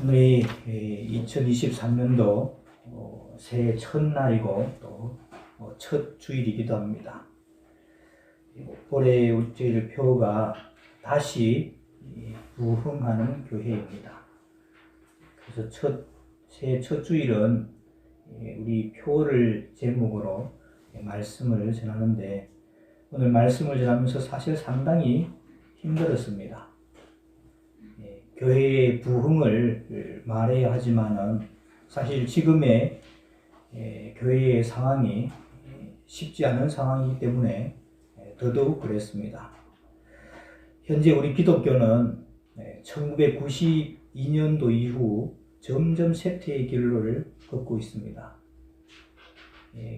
오늘이 2023년도 새해 첫날이고 또 첫 주일이기도 합니다. 올해 주일 표가 다시 부흥하는 교회입니다. 그래서 새해 첫 주일은 우리 표를 제목으로 말씀을 전하는데, 오늘 말씀을 전하면서 사실 상당히 힘들었습니다. 교회의 부흥을 말해야 하지만은 사실 지금의 교회의 상황이 쉽지 않은 상황이기 때문에 더더욱 그랬습니다. 현재 우리 기독교는 1992년도 이후 점점 쇠퇴의 길로를 걷고 있습니다.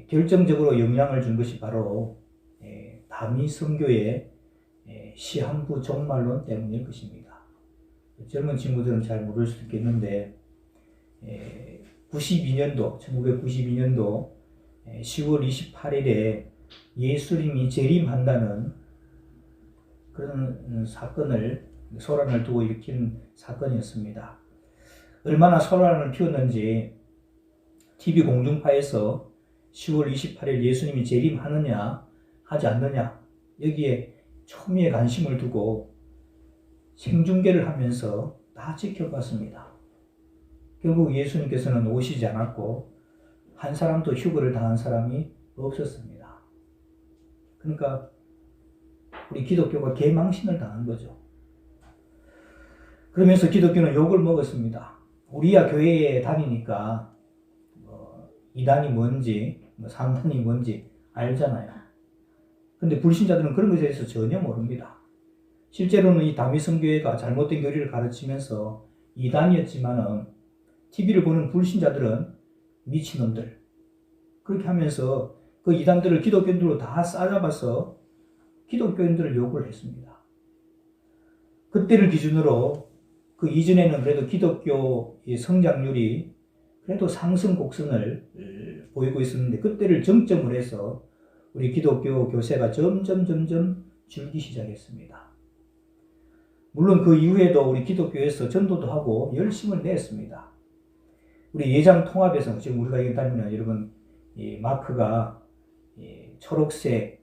결정적으로 영향을 준 것이 바로 다미 선교의 시한부 종말론 때문일 것입니다. 젊은 친구들은 잘 모를 수도 있겠는데 1992년도 10월 28일에 예수님이 재림한다는 그런 사건을, 소란을 두고 일으킨 사건이었습니다. 얼마나 소란을 피웠는지 TV 공중파에서 10월 28일 예수님이 재림하느냐 하지 않느냐, 여기에 초미의 관심을 두고 생중계를 하면서 다 지켜봤습니다. 결국 예수님께서는 오시지 않았고 한 사람도 휴거를 당한 사람이 없었습니다. 그러니까 우리 기독교가 개망신을 당한 거죠. 그러면서 기독교는 욕을 먹었습니다. 우리야 교회에 다니니까 이단이 뭔지 상단이 뭔지 알잖아요. 근데 불신자들은 그런 것에 대해서 전혀 모릅니다. 실제로는 이 다미성교회가 잘못된 교리를 가르치면서 이단이었지만은 TV를 보는 불신자들은 미친놈들, 그렇게 하면서 그 이단들을 기독교인들로 다 싸잡아서 기독교인들을 욕을 했습니다. 그때를 기준으로 그 이전에는 그래도 기독교의 성장률이 그래도 상승 곡선을 보이고 있었는데, 그때를 정점으로 해서 우리 기독교 교세가 점점 줄기 시작했습니다. 물론 그 이후에도 우리 기독교에서 전도도 하고 열심을 냈습니다. 우리 예장 통합에서 지금 우리가 여기 다니면 여러분 이 마크가 초록색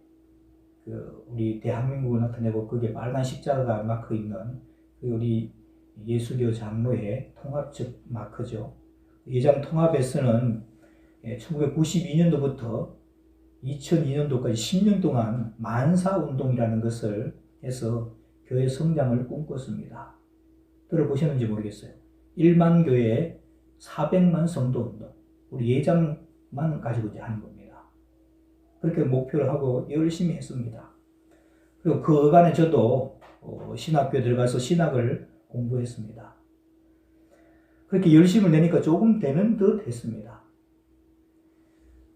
우리 대한민국을 나타내고 거기에 빨간 십자가 마크 있는 우리 예수교 장로의 통합적 마크죠. 예장 통합에서는 1992년도부터 2002년도까지 10년 동안 만사운동이라는 것을 해서 교회 성장을 꿈꿨습니다. 들어보셨는지 모르겠어요. 1만 교회 400만 성도운동, 우리 예장만 가지고 이제 하는 겁니다. 그렇게 목표를 하고 열심히 했습니다. 그리고 그 어간에 저도 신학교에 들어가서 신학을 공부했습니다. 그렇게 열심을 내니까 조금 되는 듯 했습니다.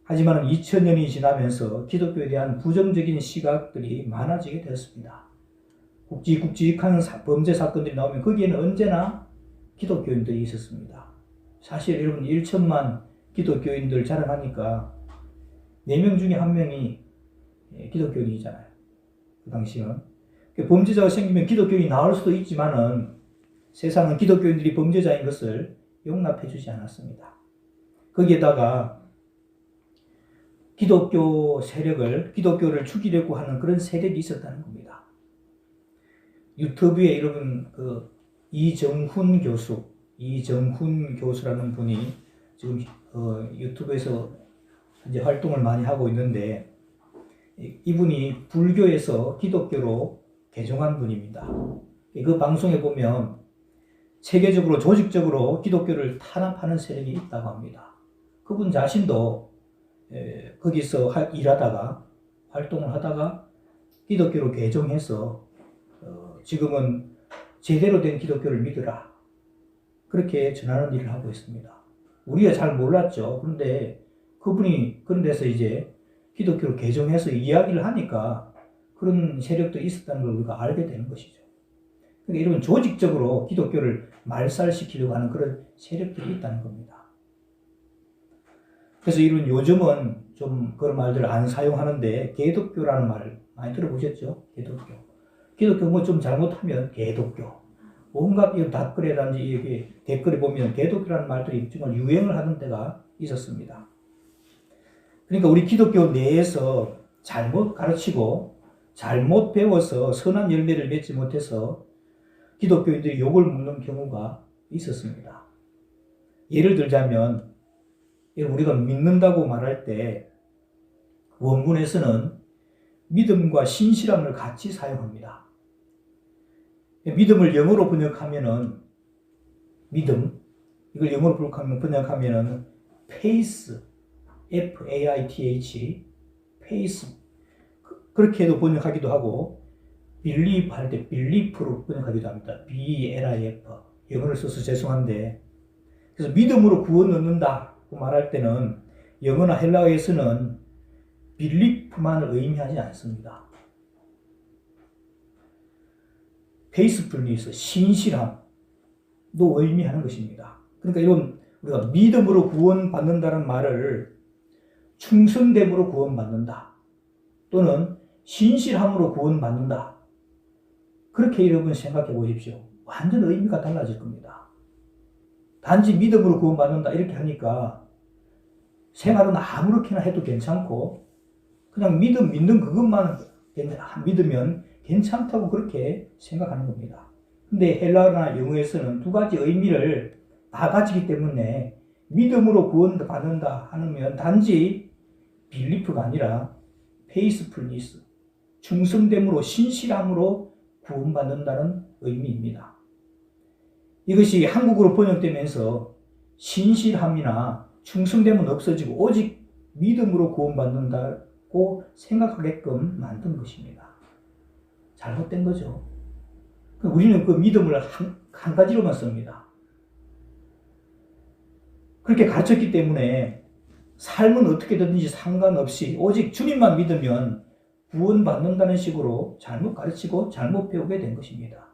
하지만 2000년이 지나면서 기독교에 대한 부정적인 시각들이 많아지게 되었습니다. 굵직굵직한 범죄 사건들이 나오면 거기에는 언제나 기독교인들이 있었습니다. 사실 여러분 1천만 기독교인들 자랑하니까 4명 중에 1명이 기독교인이잖아요. 그 당시는. 범죄자가 생기면 기독교인이 나올 수도 있지만은 세상은 기독교인들이 범죄자인 것을 용납해 주지 않았습니다. 거기에다가 기독교를 죽이려고 하는 그런 세력이 있었다는 겁니다. 유튜브에 여러분 이정훈 교수라는 분이 지금 유튜브에서 이제 활동을 많이 하고 있는데, 이분이 불교에서 기독교로 개종한 분입니다. 그 방송에 보면 체계적으로 조직적으로 기독교를 탄압하는 세력이 있다고 합니다. 그분 자신도 거기서 일하다가 활동을 하다가 기독교로 개종해서 지금은 제대로 된 기독교를 믿으라, 그렇게 전하는 일을 하고 있습니다. 우리가 잘 몰랐죠. 그런데 그분이 그런 데서 이제 기독교로 개종해서 이야기를 하니까 그런 세력도 있었다는 걸 우리가 알게 되는 것이죠. 그러니까 이런 조직적으로 기독교를 말살시키려고 하는 그런 세력들이 있다는 겁니다. 그래서 이런 요즘은 좀 그런 말들을 안 사용하는데, 개독교라는 말을 많이 들어보셨죠? 개독교 뭐 좀 잘못하면 개독교, 온갖 이 댓글이라든지 여기 댓글에 보면 대독이라는 말들이 정말 유행을 하던 때가 있었습니다. 그러니까 우리 기독교 내에서 잘못 가르치고 잘못 배워서 선한 열매를 맺지 못해서 기독교인들이 욕을 먹는 경우가 있었습니다. 예를 들자면 우리가 믿는다고 말할 때 원문에서는 믿음과 신실함을 같이 사용합니다. 믿음을 영어로 번역하면은 믿음, 이걸 영어로 번역하면은 faith, F-A-I-T-H, faith, 그렇게도 번역하기도 하고 believe 할 때 belief로 번역하기도 합니다. B-E-L-I-F, 영어를 써서 죄송한데, 그래서 믿음으로 구원 얻는다고 말할 때는 영어나 헬라어에서는 belief만을 의미하지 않습니다. faithfulness, 신실함도 의미하는 것입니다. 그러니까 이런 우리가 믿음으로 구원받는다는 말을 충성됨으로 구원받는다 또는 신실함으로 구원받는다, 그렇게 여러분 생각해 보십시오. 완전 의미가 달라질 겁니다. 단지 믿음으로 구원받는다 이렇게 하니까 생활은 아무렇게나 해도 괜찮고 그냥 믿는 그것만 믿으면 괜찮다고 그렇게 생각하는 겁니다. 근데 헬라어나 영어에서는 두 가지 의미를 다 가지기 때문에 믿음으로 구원받는다 하면 단지 belief가 아니라 faithfulness, 충성됨으로 신실함으로 구원받는다는 의미입니다. 이것이 한국어로 번역되면서 신실함이나 충성됨은 없어지고 오직 믿음으로 구원받는다고 생각하게끔 만든 것입니다. 잘못된 거죠. 우리는 그 믿음을 한 가지로만 씁니다. 그렇게 가르쳤기 때문에 삶은 어떻게 되든지 상관없이 오직 주님만 믿으면 구원받는다는 식으로 잘못 가르치고 잘못 배우게 된 것입니다.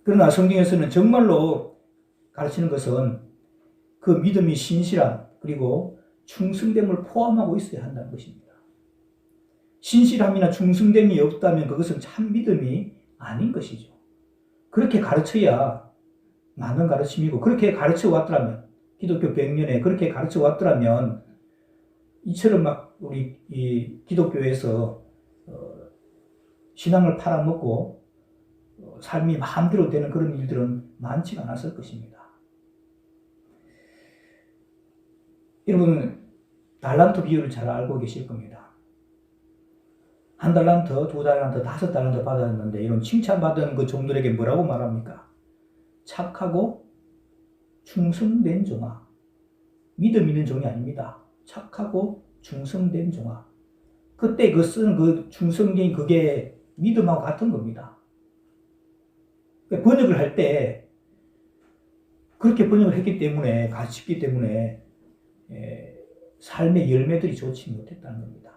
그러나 성경에서는 정말로 가르치는 것은 그 믿음이 신실함 그리고 충성됨을 포함하고 있어야 한다는 것입니다. 신실함이나 충성됨이 없다면 그것은 참 믿음이 아닌 것이죠. 그렇게 가르쳐야 맞는 가르침이고, 그렇게 가르쳐 왔더라면, 기독교 100년에 그렇게 가르쳐 왔더라면 이처럼 막 우리 이 기독교에서 신앙을 팔아먹고 삶이 마음대로 되는 그런 일들은 많지가 않았을 것입니다. 여러분 달란트 비율을 잘 알고 계실 겁니다. 1달란트, 2달란트, 5달란트 받았는데 이런 칭찬받은 그 종들에게 뭐라고 말합니까? 착하고 충성된 종아. 믿음 있는 종이 아닙니다. 착하고 충성된 종아. 그때 그 쓴 그 충성된 그게 믿음하고 같은 겁니다. 번역을 할 때 그렇게 번역을 했기 때문에, 가르쳤기 때문에 삶의 열매들이 좋지 못했다는 겁니다.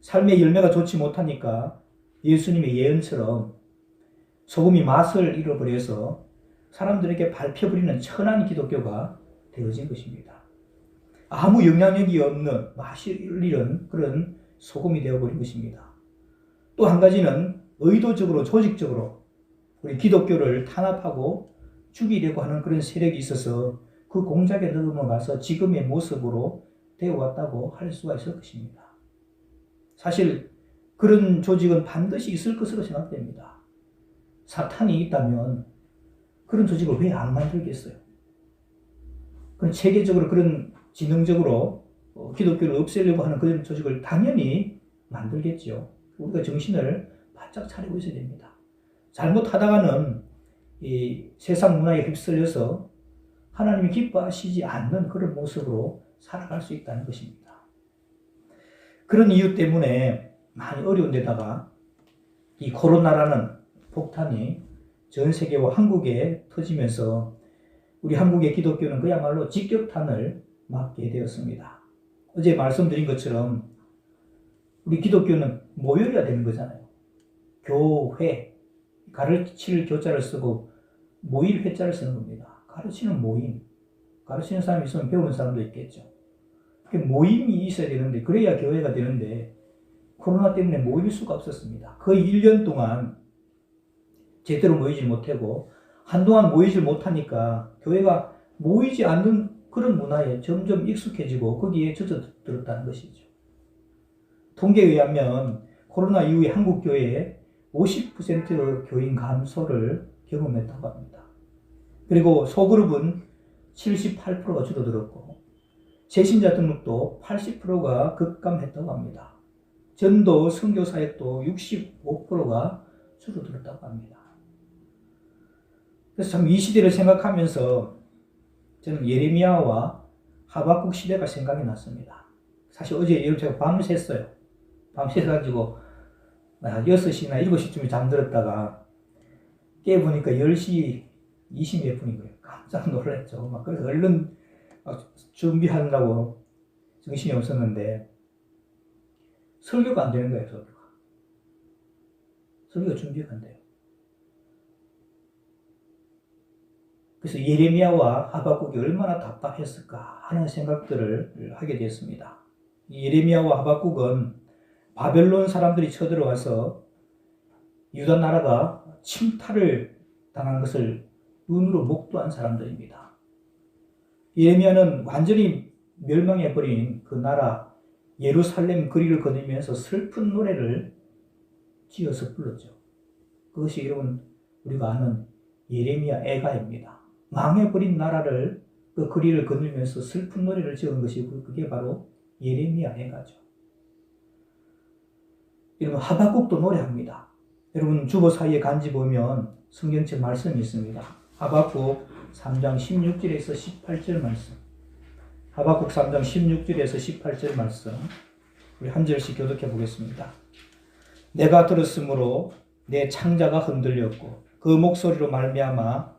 삶의 열매가 좋지 못하니까 예수님의 예언처럼 소금이 맛을 잃어버려서 사람들에게 밟혀버리는 천한 기독교가 되어진 것입니다. 아무 영향력이 없는 맛이 잃은 그런 소금이 되어버린 것입니다. 또 한 가지는 의도적으로 조직적으로 우리 기독교를 탄압하고 죽이려고 하는 그런 세력이 있어서 그 공작에 넘어가서 지금의 모습으로 되어왔다고 할 수가 있을 것입니다. 사실 그런 조직은 반드시 있을 것으로 생각됩니다. 사탄이 있다면 그런 조직을 왜 안 만들겠어요? 그런 체계적으로 그런 지능적으로 기독교를 없애려고 하는 그런 조직을 당연히 만들겠죠. 우리가 정신을 바짝 차리고 있어야 됩니다. 잘못하다가는 이 세상 문화에 휩쓸려서 하나님이 기뻐하시지 않는 그런 모습으로 살아갈 수 있다는 것입니다. 그런 이유 때문에 많이 어려운 데다가 이 코로나라는 폭탄이 전 세계와 한국에 터지면서 우리 한국의 기독교는 그야말로 직격탄을 맞게 되었습니다. 어제 말씀드린 것처럼 우리 기독교는 모여야 되는 거잖아요. 교회, 가르칠 교자를 쓰고 모일 회자를 쓰는 겁니다. 가르치는 모임, 가르치는 사람이 있으면 배우는 사람도 있겠죠. 모임이 있어야 되는데, 그래야 교회가 되는데 코로나 때문에 모일 수가 없었습니다. 거의 1년 동안 제대로 모이지 못하고 한동안 모이질 못하니까 교회가 모이지 않는 그런 문화에 점점 익숙해지고 거기에 젖어들었다는 것이죠. 통계에 의하면 코로나 이후에 한국 교회에 50% 교인 감소를 경험했다고 합니다. 그리고 소그룹은 78%가 줄어들었고 재신자 등록도 80%가 급감했다고 합니다. 전도, 선교 사역도 65%가 줄어들었다고 합니다. 그래서 참 이 시대를 생각하면서 저는 예레미야와 하박국 시대가 생각이 났습니다. 사실 어제 제가 밤샜어요. 밤새가지고 6시나 7시쯤에 잠들었다가 깨보니까 10시 20몇 분인 거예요. 깜짝 놀랐죠. 그래서 얼른 준비하느라고 정신이 없었는데 설교가 안 되는 거예요. 설교가 준비가 안 돼요. 그래서 예레미야와 하박국이 얼마나 답답했을까 하는 생각들을 하게 됐습니다. 예레미야와 하박국은 바벨론 사람들이 쳐들어와서 유다 나라가 침탈을 당한 것을 눈으로 목도한 사람들입니다. 예레미야는 완전히 멸망해버린 그 나라 예루살렘 거리를 거니면서 슬픈 노래를 지어서 불렀죠. 그것이 여러분 우리가 아는 예레미야 애가입니다. 망해버린 나라를 그 거리를 거닐면서 슬픈 노래를 지은 것이 그게 바로 예레미야 애가죠. 여러분 하박국도 노래합니다. 여러분 주보 사이에 간지 보면 성경책 말씀이 있습니다. 하박국 3장 16절에서 18절 말씀. 하박국 3장 16절에서 18절 말씀. 우리 한 절씩 교독해 보겠습니다. 내가 들었으므로 내 창자가 흔들렸고 그 목소리로 말미암아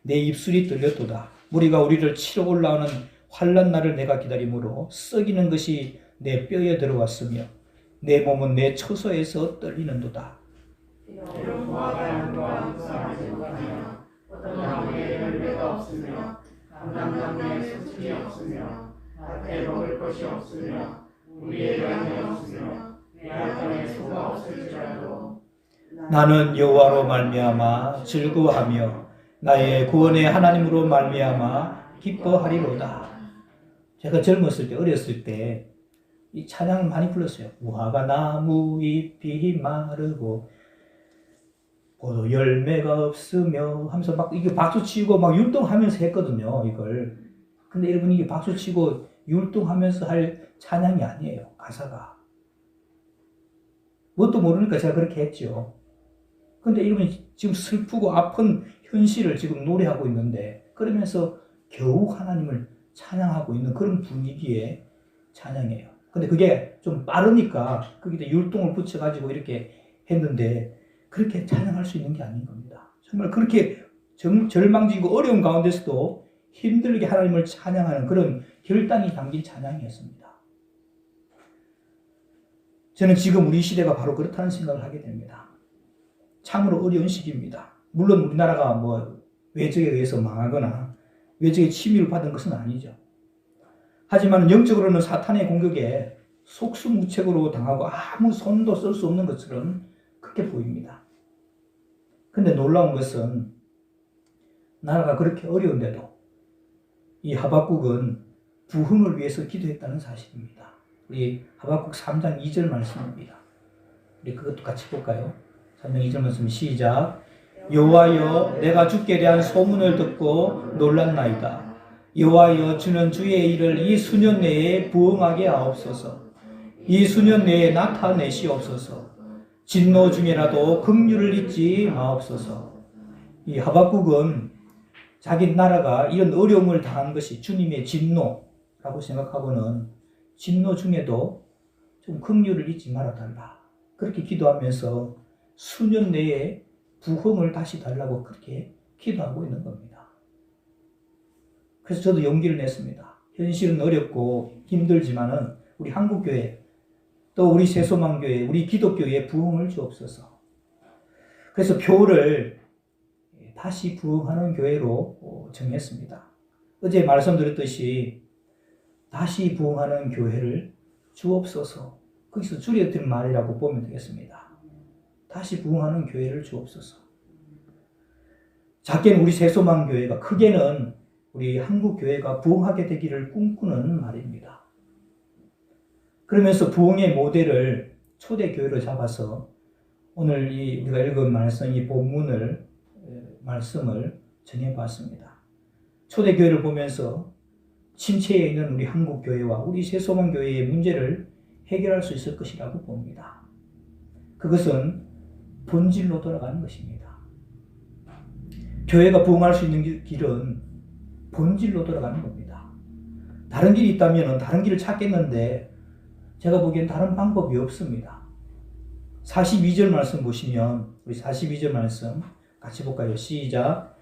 내 입술이 떨렸도다. 무리가 우리를 치러 올라오는 환난 날을 내가 기다림으로 썩이는 것이 내 뼈에 들어왔으며 내 몸은 내 처소에서 떨리는도다. 어떤 나무에 열매가 없으며 감람나무에 수순이 없으며 밭에 먹을 것이 없으며 우리의 양이 없으며 내 땅에 소가 없을지라도 나는 여호와로 말미암아 즐거워하며 나의 구원의 하나님으로 말미암아 기뻐하리로다. 제가 젊었을 때 어렸을 때 이 찬양을 많이 불렀어요. 무화과 나무 잎이 마르고 포도 열매가 없으며 하면서 막 이게 박수치고 막 율동하면서 했거든요. 이걸. 근데 여러분 이게 박수치고 율동하면서 할 찬양이 아니에요. 가사가. 뭣도 모르니까 제가 그렇게 했죠. 근데 여러분 지금 슬프고 아픈 현실을 지금 노래하고 있는데 그러면서 겨우 하나님을 찬양하고 있는 그런 분위기의 찬양이에요. 근데 그게 좀 빠르니까 거기다 율동을 붙여가지고 이렇게 했는데 그렇게 찬양할 수 있는 게 아닌 겁니다. 정말 그렇게 절망적이고 어려운 가운데서도 힘들게 하나님을 찬양하는 그런 결단이 담긴 찬양이었습니다. 저는 지금 우리 시대가 바로 그렇다는 생각을 하게 됩니다. 참으로 어려운 시기입니다. 물론 우리나라가 외적에 의해서 망하거나 외적의 침입을 받은 것은 아니죠. 하지만 영적으로는 사탄의 공격에 속수무책으로 당하고 아무 손도 쓸 수 없는 것처럼 그렇게 보입니다. 근데 놀라운 것은 나라가 그렇게 어려운데도 이 하박국은 부흥을 위해서 기도했다는 사실입니다. 우리 하박국 3장 2절 말씀입니다. 우리 그것도 같이 볼까요? 3장 2절 말씀 시작. 여호와여 내가 주께 대한 소문을 듣고 놀랐나이다. 여호와여 주는 주의 일을 이 수년 내에 부응하게 하옵소서. 이 수년 내에 나타내시옵소서. 진노 중에라도 긍휼을 잊지 마옵소서. 이 하박국은 자기 나라가 이런 어려움을 당한 것이 주님의 진노라고 생각하고는 진노 중에도 좀 긍휼을 잊지 말아달라. 그렇게 기도하면서 수년 내에 부흥을 다시 달라고 그렇게 기도하고 있는 겁니다. 그래서 저도 용기를 냈습니다. 현실은 어렵고 힘들지만은 우리 한국교회 또 우리 새소망교회 우리 기독교에 부흥을 주옵소서. 그래서 교를 다시 부흥하는 교회로 정했습니다. 어제 말씀드렸듯이 다시 부흥하는 교회를 주옵소서. 거기서 줄여드린 말이라고 보면 되겠습니다. 다시 부흥하는 교회를 주옵소서. 작게는 우리 새소망교회가, 크게는 우리 한국교회가 부흥하게 되기를 꿈꾸는 말입니다. 그러면서 부흥의 모델을 초대교회로 잡아서 오늘 우리가 읽은 말씀, 이 본문을, 말씀을 정해봤습니다. 초대교회를 보면서 침체에 있는 우리 한국교회와 우리 새소망교회의 문제를 해결할 수 있을 것이라고 봅니다. 그것은 본질로 돌아가는 것입니다. 교회가 부흥할 수 있는 길은 본질로 돌아가는 겁니다. 다른 길이 있다면 다른 길을 찾겠는데 제가 보기엔 다른 방법이 없습니다. 42절 말씀 보시면, 우리 42절 말씀 같이 볼까요? 시작.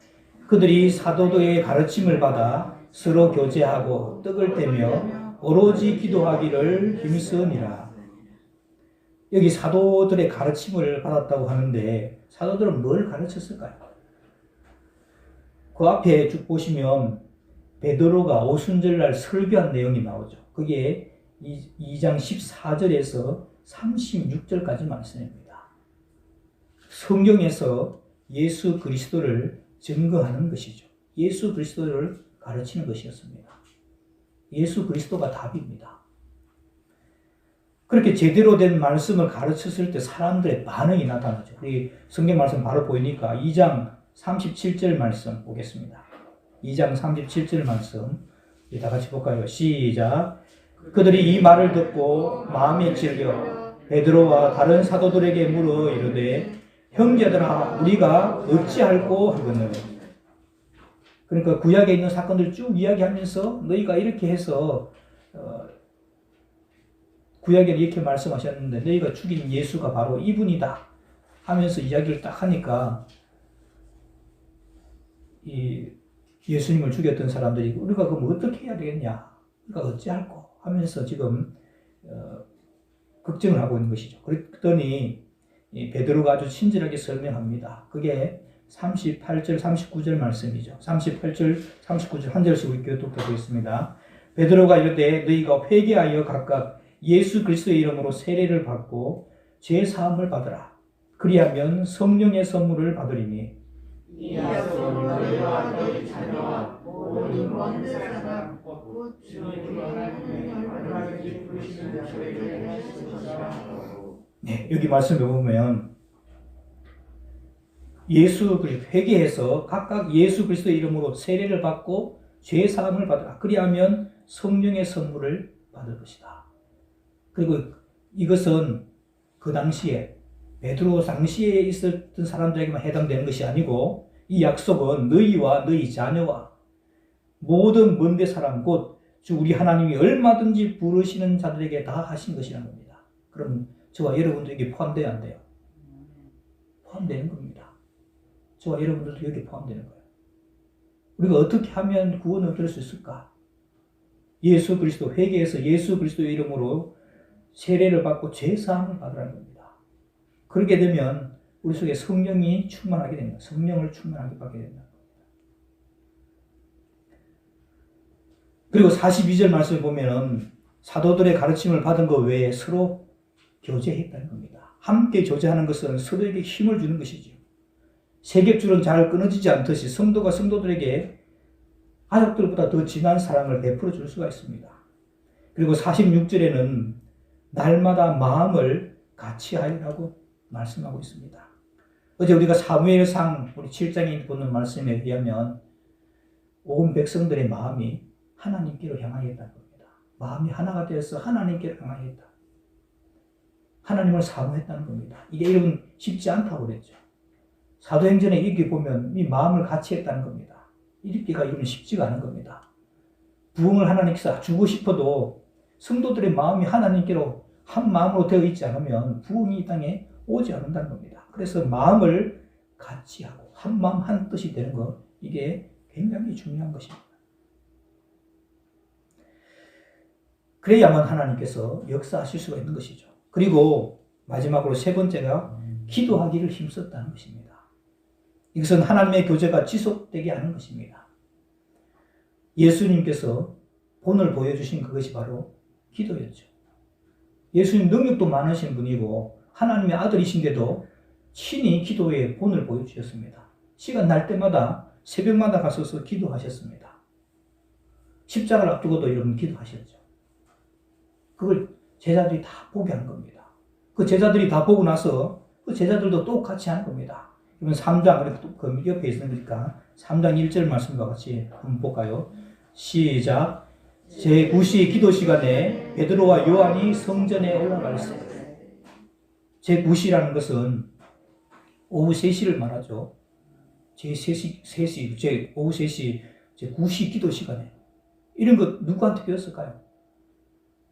그들이 사도들의 가르침을 받아 서로 교제하고 떡을 떼며 오로지 기도하기를 힘쓰니라. 여기 사도들의 가르침을 받았다고 하는데 사도들은 뭘 가르쳤을까요? 그 앞에 쭉 보시면 베드로가 오순절날 설교한 내용이 나오죠. 그게 2장 14절에서 36절까지 말씀입니다. 성경에서 예수 그리스도를 증거하는 것이죠. 예수 그리스도를 가르치는 것이었습니다. 예수 그리스도가 답입니다. 그렇게 제대로 된 말씀을 가르쳤을 때 사람들의 반응이 나타나죠. 우리 성경 말씀 바로 보이니까 2장 37절 말씀 보겠습니다. 2장 37절 말씀 다 같이 볼까요? 시작. 그들이 이 말을 듣고 마음에 질려 베드로와 다른 사도들에게 물어 이르되 형제들아 우리가 어찌할꼬 하거늘. 그러니까 구약에 있는 사건들을 쭉 이야기하면서 너희가 이렇게 해서 구약에 이렇게 말씀하셨는데 너희가 죽인 예수가 바로 이분이다 하면서 이야기를 딱 하니까 이 예수님을 죽였던 사람들이 우리가 그럼 어떻게 해야 되겠냐, 우리가 어찌할꼬 하면서 지금 걱정을 하고 있는 것이죠. 그랬더니 베드로가 아주 친절하게 설명합니다. 그게 38절, 39절 말씀이죠. 38절, 39절 한 절씩 우리 교독하고 있습니다. 베드로가 이르되 너희가 회개하여 각각 예수 그리스도의 이름으로 세례를 받고 죄 사함을 받으라. 그리하면 성령의 선물을 받으리니 이 약속은 너희와 너희 자녀와 모든 먼 사람 곧 주의 하나님의 얼마든지 부르시는 저에게 하실 것이라. 네, 여기 말씀에 보면 예수 회개해서 각각 예수 그리스도의 이름으로 세례를 받고 죄 사함을 받으라. 그리하면 성령의 선물을 받을 것이다. 그리고 이것은 그 당시에 베드로 당시에 있었던 사람들에게만 해당되는 것이 아니고 이 약속은 너희와 너희 자녀와 모든 먼데 사람 곧 주 우리 하나님이 얼마든지 부르시는 자들에게 다 하신 것이라는 겁니다. 그럼 저와 여러분들에게 포함돼야 안 돼요? 포함되는 겁니다. 저와 여러분들도 여기 포함되는 거예요. 우리가 어떻게 하면 구원을 얻을 수 있을까? 예수 그리스도 회개해서 예수 그리스도의 이름으로 세례를 받고 죄사함을 받으라는 겁니다. 그렇게 되면 우리 속에 성령이 충만하게 됩니다. 성령을 충만하게 받게 된다. 그리고 42절 말씀을 보면은 사도들의 가르침을 받은 것 외에 서로 교제했다는 겁니다. 함께 교제하는 것은 서로에게 힘을 주는 것이죠. 세겹줄은 잘 끊어지지 않듯이 성도가 성도들에게 가족들보다 더 진한 사랑을 베풀어 줄 수가 있습니다. 그리고 46절에는 날마다 마음을 같이 하라고 말씀하고 있습니다. 어제 우리가 사무엘상 우리 7장에 보는 말씀에 의하면 온 백성들의 마음이 하나님께로 향하였다는 겁니다. 마음이 하나가 되어서 하나님께로 향하였다. 하나님을 사모했다는 겁니다. 이게 여러분 쉽지 않다고 그랬죠. 사도행전에 이렇게 보면 이 마음을 같이 했다는 겁니다. 이렇게가 이건 쉽지가 않은 겁니다. 부흥을 하나님께서 주고 싶어도 성도들의 마음이 하나님께로 한 마음으로 되어 있지 않으면 부흥이 이 땅에 오지 않는다는 겁니다. 그래서 마음을 같이 하고 한 마음 한 뜻이 되는 것, 이게 굉장히 중요한 것입니다. 그래야만 하나님께서 역사하실 수가 있는 것이죠. 그리고 마지막으로 세 번째가 기도하기를 힘썼다는 것입니다. 이것은 하나님의 교제가 지속되게 하는 것입니다. 예수님께서 본을 보여주신 그것이 바로 기도였죠. 예수님 능력도 많으신 분이고 하나님의 아들이신데도 친히 기도의 본을 보여주셨습니다. 시간 날 때마다 새벽마다 가서서 기도하셨습니다. 십자가를 앞두고도 여러분 기도하셨죠. 그걸 제자들이 다 보게 한 겁니다. 그 제자들이 다 보고 나서 그 제자들도 똑같이 한 겁니다. 이번 3장, 그 옆에 있으니까 3장 1절 말씀과 같이 한번 볼까요? 시작. 제9시 기도 시간에 베드로와 요한이 성전에 올라갔어요. 제9시라는 것은 오후 3시를 말하죠. 오후 3시, 제9시 기도 시간에. 이런 거 누구한테 배웠을까요?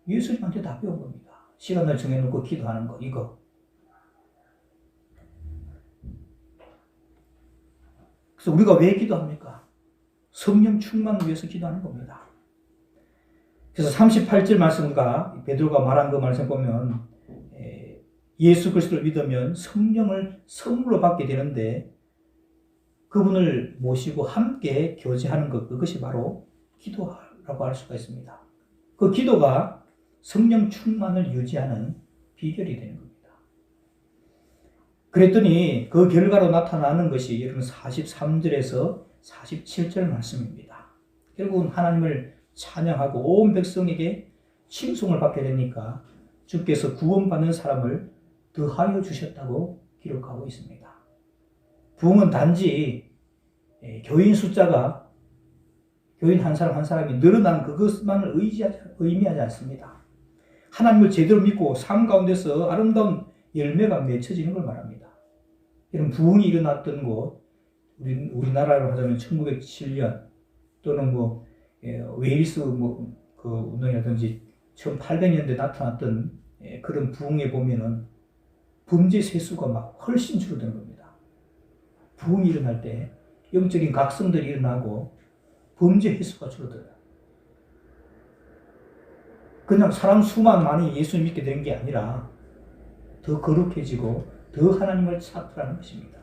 예수님한테 다 배운 겁니다. 시간을 정해놓고 기도하는 거, 이거. 그래서 우리가 왜 기도합니까? 성령 충만을 위해서 기도하는 겁니다. 그래서 38절 말씀과 베드로가 말한 그 말씀 보면 예수 그리스도를 믿으면 성령을 선물로 받게 되는데 그분을 모시고 함께 교제하는 것, 그것이 바로 기도라고 할 수가 있습니다. 그 기도가 성령 충만을 유지하는 비결이 되는 겁니다. 그랬더니 그 결과로 나타나는 것이 여러분 43절에서 47절 말씀입니다. 결국은 하나님을 찬양하고 온 백성에게 칭송을 받게 되니까 주께서 구원받는 사람을 더하여 주셨다고 기록하고 있습니다. 부흥은 단지 교인 숫자가 교인 한 사람 한 사람이 늘어나는 그것만을 의미하지 않습니다. 하나님을 제대로 믿고 삶 가운데서 아름다운 열매가 맺혀지는 걸 말합니다. 이런 부흥이 일어났던 곳, 우리나라로 하자면 1907년 또는 웨일스 그 운동이라든지 1800년대 나타났던 그런 부흥에 보면은 범죄 세수가 막 훨씬 줄어드는 겁니다. 부흥이 일어날 때 영적인 각성들이 일어나고 범죄 횟수가 줄어들어요. 그냥 사람 수만 많이 예수 믿게 된 게 아니라 더 거룩해지고 더 하나님을 찾으라는 것입니다.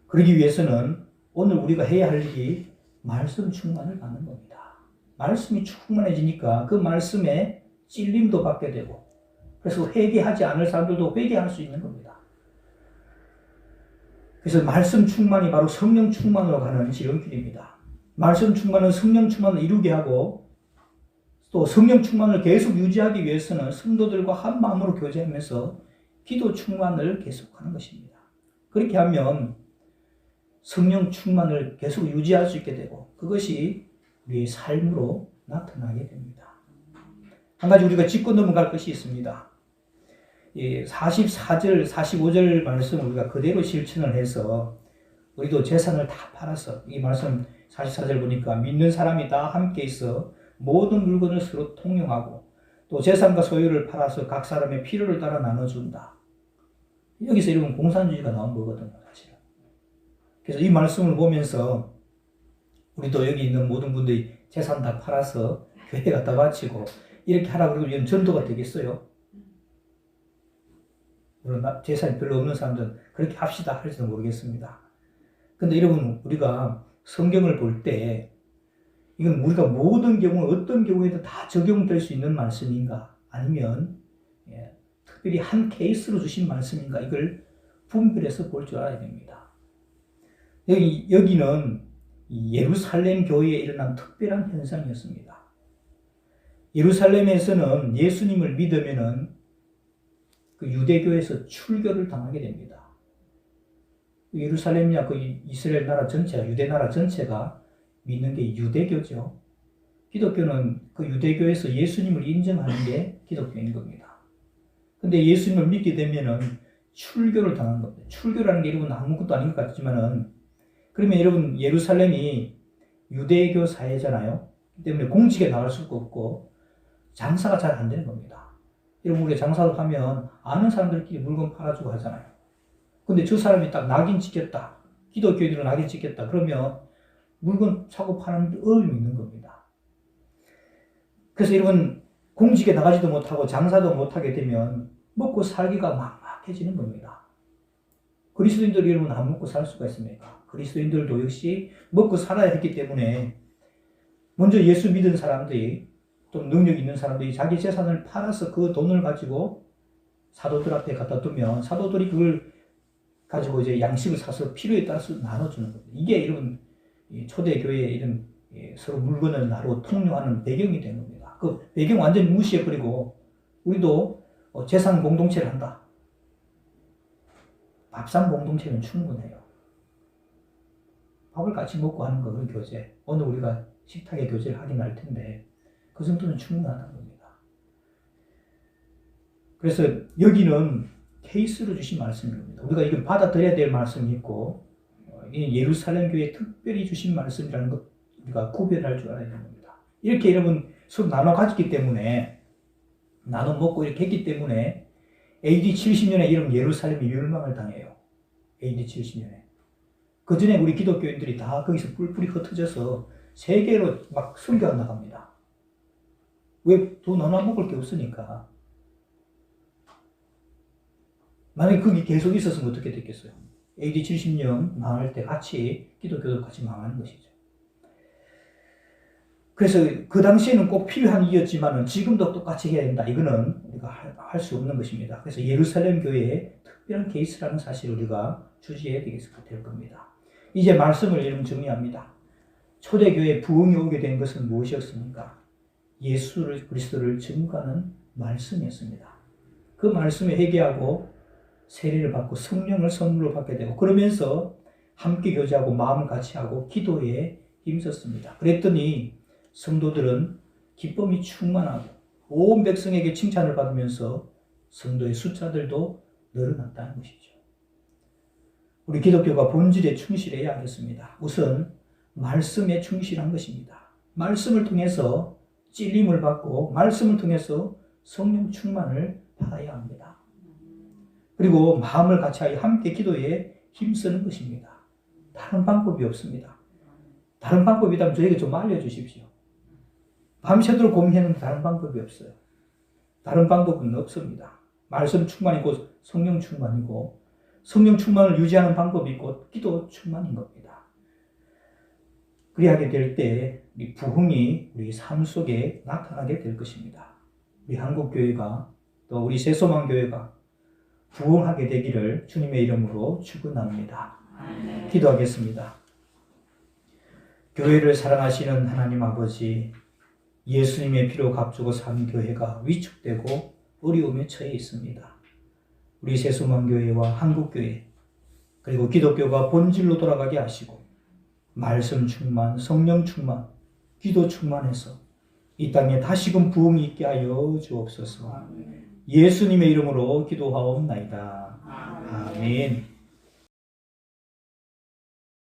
그러기 위해서는 오늘 우리가 해야 할 일이 말씀 충만을 받는 겁니다. 말씀이 충만해지니까 그 말씀에 찔림도 받게 되고 그래서 회개하지 않을 사람들도 회개할 수 있는 겁니다. 그래서 말씀 충만이 바로 성령 충만으로 가는 지름길입니다. 말씀 충만은 성령 충만을 이루게 하고 또 성령 충만을 계속 유지하기 위해서는 성도들과 한 마음으로 교제하면서 기도 충만을 계속하는 것입니다. 그렇게 하면 성령 충만을 계속 유지할 수 있게 되고 그것이 우리의 삶으로 나타나게 됩니다. 한 가지 우리가 짚고 넘어갈 것이 있습니다. 44절, 45절 말씀 우리가 그대로 실천을 해서 우리도 재산을 다 팔아서 이 말씀 44절 보니까 믿는 사람이 다 함께 있어 모든 물건을 서로 통용하고 또 재산과 소유를 팔아서 각 사람의 필요를 따라 나눠준다. 여기서 이런 공산주의가 나온 거거든요, 사실은. 그래서 이 말씀을 보면서 우리도 여기 있는 모든 분들이 재산 다 팔아서 교회 갖다 바치고 이렇게 하라고 그러면 이런 전도가 되겠어요? 물론 재산이 별로 없는 사람들은 그렇게 합시다 할지도 모르겠습니다. 근데 여러분, 우리가 성경을 볼 때 이건 우리가 모든 경우 어떤 경우에도 다 적용될 수 있는 말씀인가 아니면 특별히 한 케이스로 주신 말씀인가 이걸 분별해서 볼 줄 알아야 됩니다. 여기는 예루살렘 교회에 일어난 특별한 현상이었습니다. 예루살렘에서는 예수님을 믿으면은 그 유대교에서 출교를 당하게 됩니다. 예루살렘이나 그 이스라엘 나라 전체가, 유대 나라 전체가 믿는 게 유대교죠. 기독교는 그 유대교에서 예수님을 인정하는 게 기독교인 겁니다. 근데 예수님을 믿게 되면은 출교를 당한 겁니다. 출교라는 게 여러분 아무것도 아닌 것 같지만은 그러면 여러분 예루살렘이 유대교 사회잖아요. 때문에 공직에 나갈 수가 없고 장사가 잘 안 되는 겁니다. 여러분 우리가 장사를 하면 아는 사람들끼리 물건 팔아주고 하잖아요. 근데 저 사람이 딱 낙인 찍혔다. 기독교인으로 낙인 찍혔다. 그러면 물건 사고 파는 어려움이 있는 겁니다. 그래서 여러분 공직에 나가지도 못하고 장사도 못하게 되면 먹고 살기가 막막해지는 겁니다. 그리스도인들이 여러분 안 먹고 살 수가 있습니까? 그리스도인들도 역시 먹고 살아야 했기 때문에 먼저 예수 믿은 사람들이 좀 능력 있는 사람들이 자기 재산을 팔아서 그 돈을 가지고 사도들 앞에 갖다 두면 사도들이 그걸 가지고 이제 양식을 사서 필요에 따라서 나눠주는 겁니다. 이게 이런 초대교회의 이런 서로 물건을 나누고 통용하는 배경이 된 겁니다. 그 배경 완전히 무시해버리고 우리도 재산 공동체를 한다. 밥상 공동체는 충분해요. 밥을 같이 먹고 하는 거, 그런 교제. 오늘 우리가 식탁에 교제를 하긴 할 텐데 그 정도는 충분하다는 겁니다. 그래서 여기는 케이스로 주신 말씀입니다. 우리가 이걸 받아들여야 될 말씀이 있고 예루살렘 교회에 특별히 주신 말씀이라는 것 우리가 구별할 줄 알아야 되는 겁니다. 이렇게 여러분 서로 나눠 가졌기 때문에 나눠 먹고 이렇게 했기 때문에 AD 70년에 이런 예루살렘이 멸망을 당해요. AD 70년에. 그 전에 우리 기독교인들이 다 거기서 뿔뿔이 흩어져서 세계로 막 선교가 나갑니다. 왜? 돈 나눠 먹을 게 없으니까. 만약에 거기 계속 있었으면 어떻게 됐겠어요? AD 70년 망할 때 같이 기독교도 같이 망하는 것이죠. 그래서 그 당시에는 꼭 필요한 일이었지만 지금도 똑같이 해야 된다. 이거는 우리가 할 수 없는 것입니다. 그래서 예루살렘 교회의 특별한 케이스라는 사실을 우리가 주지해야 될 겁니다. 이제 말씀을 여러분 정리합니다. 초대교회 부흥이 오게 된 것은 무엇이었습니까? 예수 그리스도를 증거하는 말씀이었습니다. 그 말씀에 회개하고 세례를 받고 성령을 선물로 받게 되고 그러면서 함께 교제하고 마음을 같이 하고 기도에 힘썼습니다. 그랬더니 성도들은 기쁨이 충만하고 온 백성에게 칭찬을 받으면서 성도의 숫자들도 늘어났다는 것이죠. 우리 기독교가 본질에 충실해야 하겠습니다. 우선 말씀에 충실한 것입니다. 말씀을 통해서 찔림을 받고 말씀을 통해서 성령 충만을 받아야 합니다. 그리고 마음을 같이하여 함께 기도에 힘쓰는 것입니다. 다른 방법이 없습니다. 다른 방법이 있다면 저에게 좀 알려주십시오. 밤새도록 고민했는데 다른 방법이 없어요. 다른 방법은 없습니다. 말씀 충만이고 성령 충만이고 성령 충만을 유지하는 방법이 있고 기도 충만인 겁니다. 그리하게 될 때 우리 부흥이 우리 삶 속에 나타나게 될 것입니다. 우리 한국교회가 또 우리 새소망교회가 부흥하게 되기를 주님의 이름으로 축원합니다. 기도하겠습니다. 교회를 사랑하시는 하나님 아버지, 예수님의 피로 값주고 산 교회가 위축되고 어려움에 처해 있습니다. 우리 새소망교회와 한국교회 그리고 기독교가 본질로 돌아가게 하시고 말씀 충만, 성령 충만, 기도 충만해서 이 땅에 다시금 부흥이 있게 하여 주옵소서. 예수님의 이름으로 기도하옵나이다. 아멘.